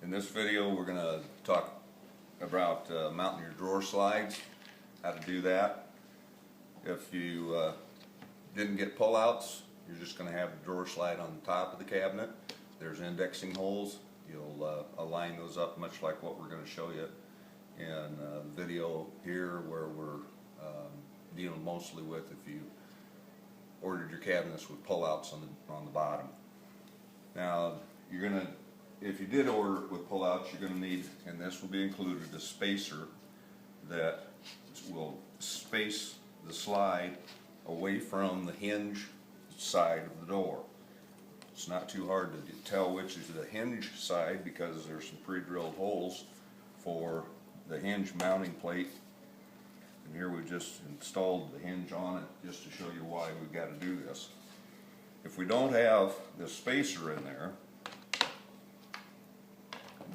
In this video we're going to talk about mounting your drawer slides, how to do that. If you didn't get pullouts, you're just going to have the drawer slide on the top of the cabinet. There's indexing holes. You'll align those up much like what we're going to show you in the video here, where we're dealing mostly with if you ordered your cabinets with pullouts on the bottom. Now you're going to, if you did order it with pullouts, you're going to need, and this will be included, a spacer that will space the slide away from the hinge side of the door. It's not too hard to tell which is the hinge side because there's some pre-drilled holes for the hinge mounting plate. And here we just installed the hinge on it just to show you why we've got to do this. If we don't have the spacer in there,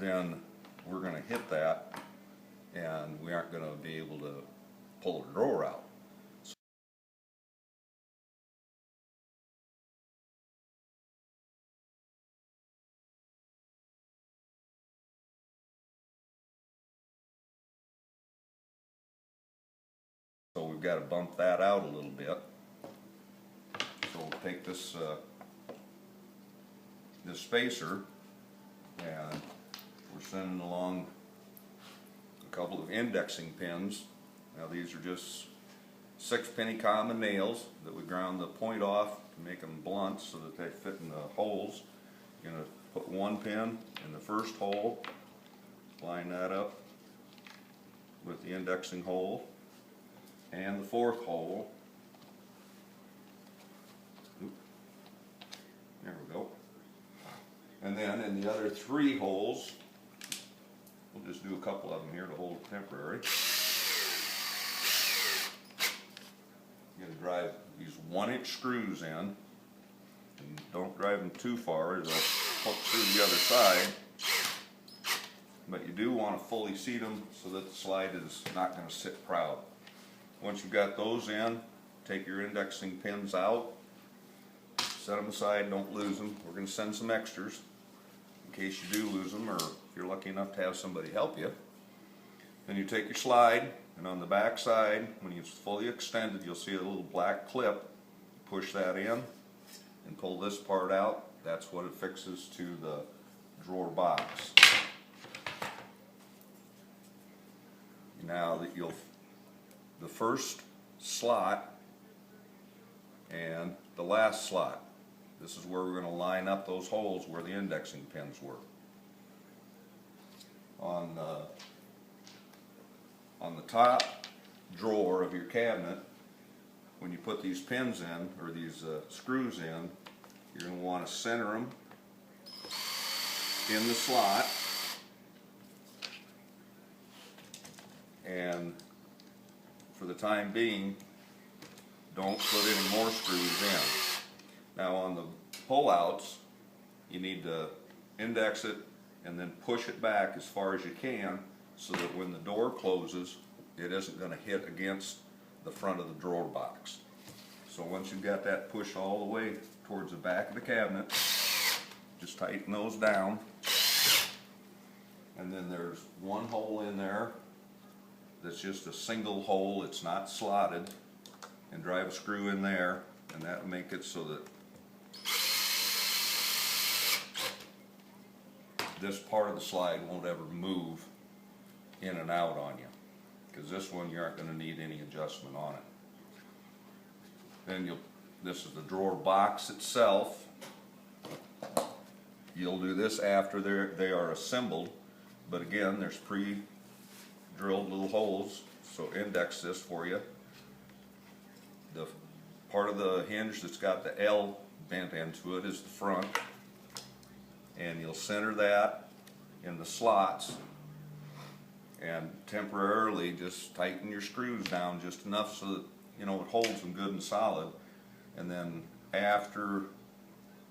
then we're going to hit that and we aren't going to be able to pull the drawer out. So we've got to bump that out a little bit. So we'll take this this spacer and we're sending along a couple of indexing pins. Now these are just 6-penny common nails that we ground the point off to make them blunt so that they fit in the holes. You're going to put one pin in the first hole, line that up with the indexing hole, and the fourth hole. There we go. And then in the other 3 holes, we'll just do a couple of them here to hold it temporary. You're going to drive these 1-inch screws in, and don't drive them too far, they'll hook through the other side. But you do want to fully seat them so that the slide is not going to sit proud. Once you've got those in, take your indexing pins out, set them aside, don't lose them. We're going to send some extras in case you do lose them, or if you're lucky enough to have somebody help you. Then you take your slide, and on the back side, when it's fully extended, you'll see a little black clip. Push that in and pull this part out. That's what it fixes to the drawer box. Now that the first slot and the last slot, this is where we're going to line up those holes where the indexing pins were. On the top drawer of your cabinet, when you put these pins in, or these screws in, you're going to want to center them in the slot, and for the time being, don't put any more screws in. Now on the pullouts, you need to index it and then push it back as far as you can so that when the door closes, it isn't going to hit against the front of the drawer box. So once you've got that pushed all the way towards the back of the cabinet, just tighten those down. And then there's one hole in there that's just a single hole, it's not slotted, and drive a screw in there, and that will make it so that this part of the slide won't ever move in and out on you, because this one you aren't going to need any adjustment on it. Then this is the drawer box itself. You'll do this after they are assembled, but again there's pre-drilled little holes, so index this for you. The part of the hinge that's got the L bent into it is the front, and you'll center that in the slots and temporarily just tighten your screws down just enough so that it holds them good and solid. And then after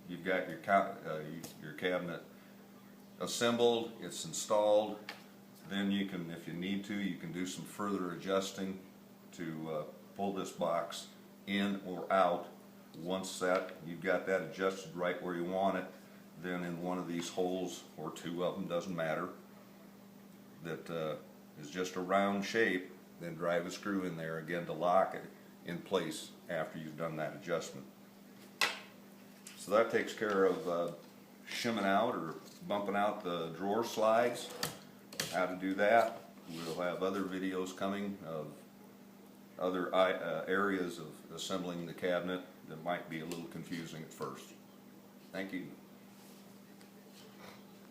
you've got your cabinet assembled, it's installed, then you can, if you need to, you can do some further adjusting to pull this box in or out. Once you've got that adjusted right where you want it, then in one of these holes, or two of them, doesn't matter, that is just a round shape, then drive a screw in there again to lock it in place after you've done that adjustment. So that takes care of shimming out or bumping out the drawer slides. How to do that. We'll have other videos coming of other areas of assembling the cabinet that might be a little confusing at first. Thank you.